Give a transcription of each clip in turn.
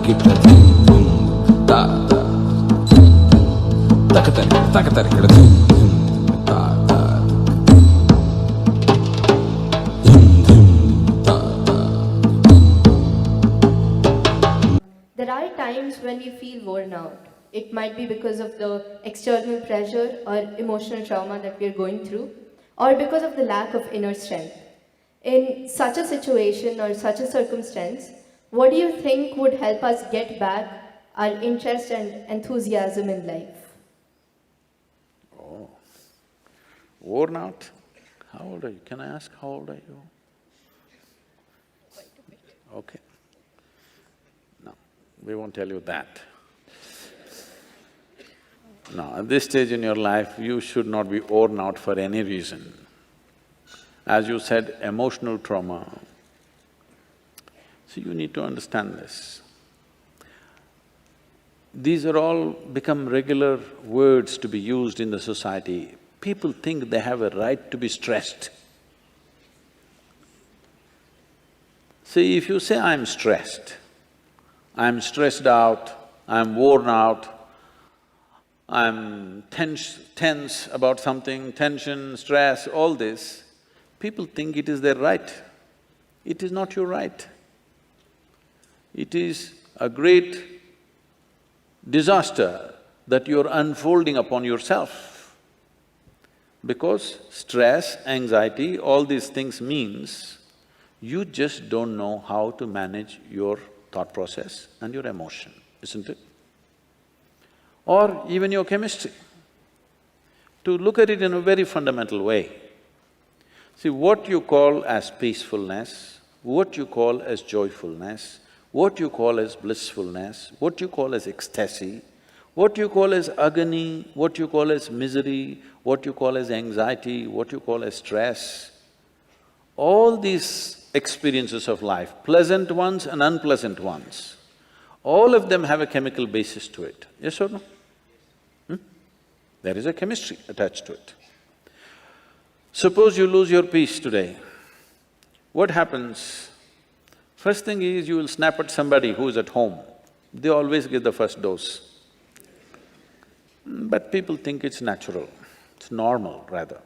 takikita dhum dhum ta ta takatarikita dhum dhum ta ta dhum dhum ta ta. There are times when we feel worn out. It might be because of the external pressure or emotional trauma that we are going through, or because of the lack of inner strength. In such a situation or such a circumstance, what do you think would help us get back our interest and enthusiasm in life? Oh, worn out? How old are you? Can I ask how old are you? Okay. No, we won't tell you that. No, at this stage in your life, you should not be worn out for any reason. As you said, emotional trauma. So you need to understand this. These are all become regular words to be used in the society. People think they have a right to be stressed. See, if you say, I'm stressed out, I'm worn out, I'm tense about something, tension, stress, all this, people think it is their right. It is not your right. It is a great disaster that you're unfolding upon yourself. Because stress, anxiety, all these things means you just don't know how to manage your thought process and your emotion, isn't it? Or even your chemistry. To look at it in a very fundamental way. See, what you call as peacefulness, what you call as joyfulness, what you call as blissfulness, what you call as ecstasy, what you call as agony, what you call as misery, what you call as anxiety, what you call as stress, all these experiences of life, pleasant ones and unpleasant ones, all of them have a chemical basis to it, yes or no? There is a chemistry attached to it. Suppose you lose your peace today, what happens? First thing is you will snap at somebody who is at home. They always give the first dose. But people think it's natural, it's normal rather.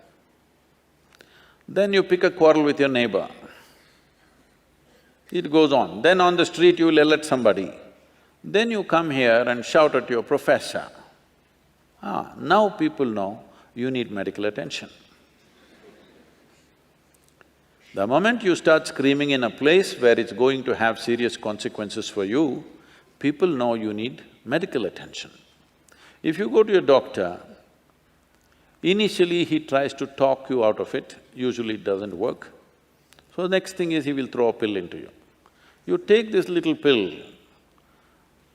Then you pick a quarrel with your neighbor. It goes on. Then on the street you will yell at somebody. Then you come here and shout at your professor. Now people know you need medical attention. The moment you start screaming in a place where it's going to have serious consequences for you, people know you need medical attention. If you go to your doctor, initially he tries to talk you out of it, usually it doesn't work. So the next thing is he will throw a pill into you. You take this little pill,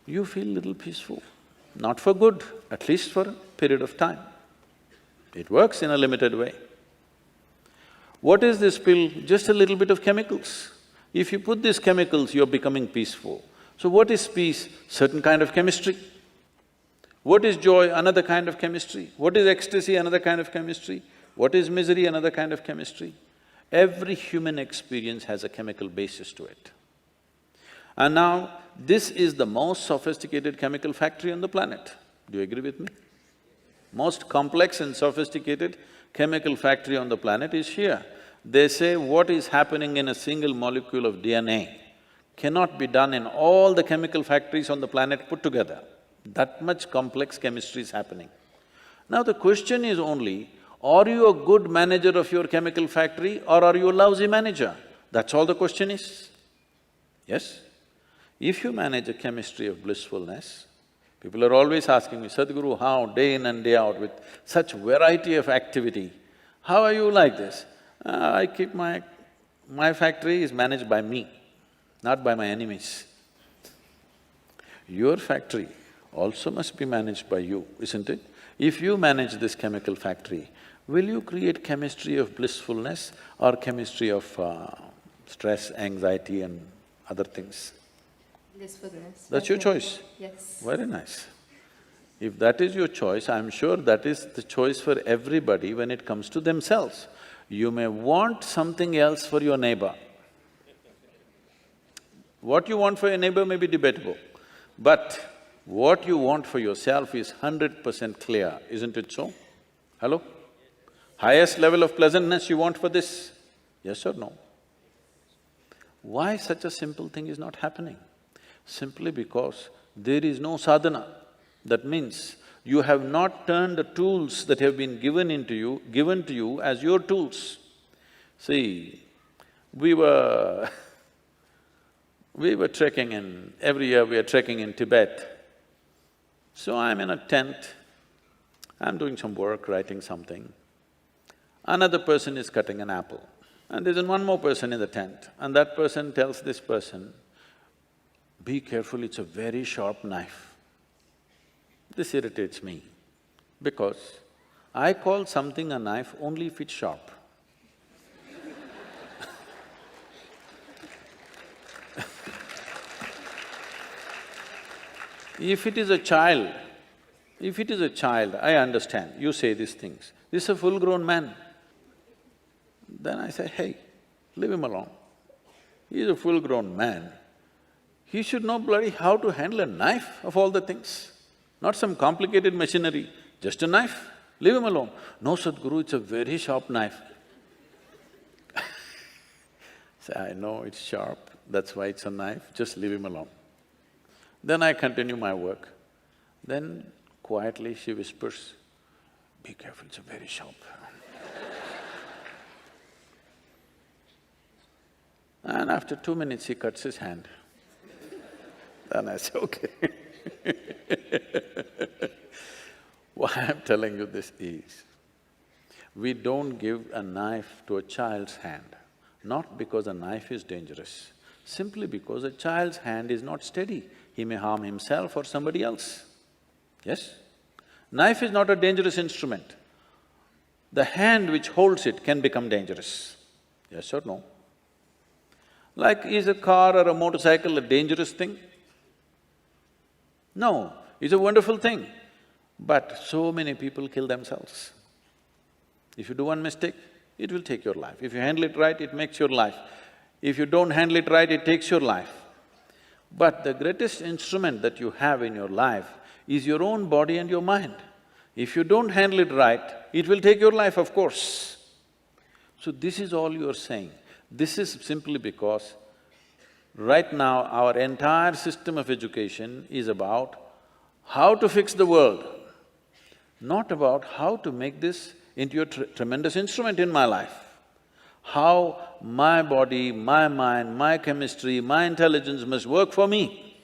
you feel little peaceful. Not for good, at least for a period of time. It works in a limited way. What is this pill? Just a little bit of chemicals. If you put these chemicals, you're becoming peaceful. So what is peace? Certain kind of chemistry. What is joy? Another kind of chemistry. What is ecstasy? Another kind of chemistry. What is misery? Another kind of chemistry. Every human experience has a chemical basis to it. And now, this is the most sophisticated chemical factory on the planet. Do you agree with me? Most complex and sophisticated chemical factory on the planet is here. They say what is happening in a single molecule of DNA cannot be done in all the chemical factories on the planet put together. That much complex chemistry is happening. Now the question is only, are you a good manager of your chemical factory or are you a lousy manager? That's all the question is. Yes? If you manage a chemistry of blissfulness, people are always asking me, Sadhguru, how day in and day out with such variety of activity, how are you like this? I keep my factory is managed by me, not by my enemies. Your factory also must be managed by you, isn't it? If you manage this chemical factory, will you create chemistry of blissfulness or chemistry of stress, anxiety and other things? Blissfulness. That's your choice? Yes. Very nice. If that is your choice, I'm sure that is the choice for everybody when it comes to themselves. You may want something else for your neighbor. What you want for your neighbor may be debatable, But what you want for yourself is 100% clear, isn't it so? Hello? Highest level of pleasantness you want for this? Yes or no? Why such a simple thing is not happening? Simply because there is no sadhana. That means you have not turned the tools that have been given to you as your tools. See, we were trekking in… every year we are trekking in Tibet. So I'm in a tent, I'm doing some work, writing something. Another person is cutting an apple, and there's one more person in the tent, and that person tells this person, "Be careful, it's a very sharp knife." This irritates me, because I call something a knife only if it's sharp. If it is a child, I understand, you say these things. This is a full-grown man. Then I say, hey, leave him alone. He's a full-grown man. He should know bloody how to handle a knife of all the things, not some complicated machinery, just a knife, leave him alone. No, Sadhguru, it's a very sharp knife. Say, I know it's sharp, that's why it's a knife, just leave him alone. Then I continue my work. Then quietly she whispers, "Be careful, it's a very sharp." And after 2 minutes he cuts his hand. Then I say, okay. Why I'm telling you this is, we don't give a knife to a child's hand, not because a knife is dangerous, simply because a child's hand is not steady. He may harm himself or somebody else. Yes? Knife is not a dangerous instrument. The hand which holds it can become dangerous. Yes or no? Like, is a car or a motorcycle a dangerous thing? No, it's a wonderful thing. But so many people kill themselves. If you do one mistake, it will take your life. If you handle it right, it makes your life. If you don't handle it right, it takes your life. But the greatest instrument that you have in your life is your own body and your mind. If you don't handle it right, it will take your life, of course. So this is all you're saying. This is simply because right now our entire system of education is about how to fix the world, not about how to make this into a tremendous instrument in my life. How my body, my mind, my chemistry, my intelligence must work for me.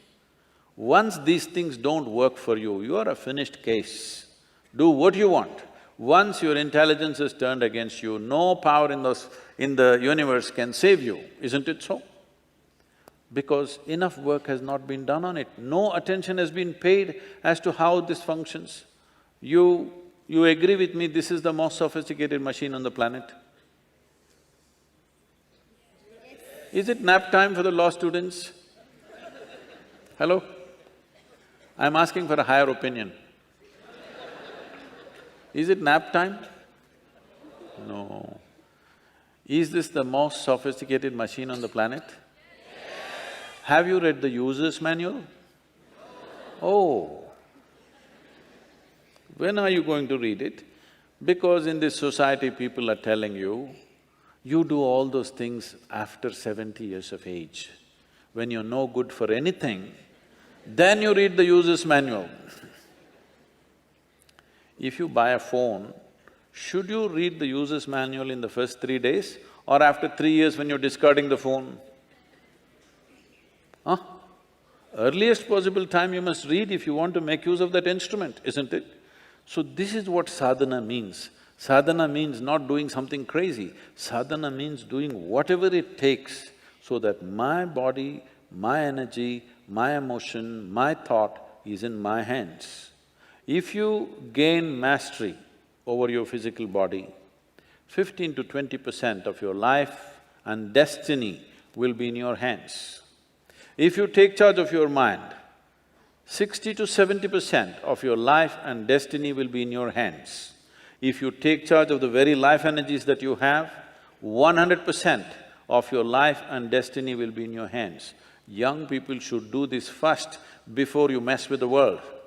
Once these things don't work for you, you are a finished case. Do what you want. Once your intelligence is turned against you, no power in the universe can save you, isn't it so? Because enough work has not been done on it, no attention has been paid as to how this functions. You agree with me, this is the most sophisticated machine on the planet? Is it nap time for the law students? Hello? I'm asking for a higher opinion. Is it nap time? No. Is this the most sophisticated machine on the planet? Have you read the user's manual? Oh. When are you going to read it? Because in this society, people are telling you, you do all those things after 70 years of age. When you're no good for anything, then you read the user's manual. If you buy a phone, should you read the user's manual in the first 3 days or after 3 years when you're discarding the phone? Huh? Earliest possible time you must read if you want to make use of that instrument, isn't it? So this is what sadhana means. Sadhana means not doing something crazy. Sadhana means doing whatever it takes so that my body, my energy, my emotion, my thought is in my hands. If you gain mastery over your physical body, 15 to 20% of your life and destiny will be in your hands. If you take charge of your mind, 60 to 70% of your life and destiny will be in your hands. If you take charge of the very life energies that you have, 100% of your life and destiny will be in your hands. Young people should do this first before you mess with the world.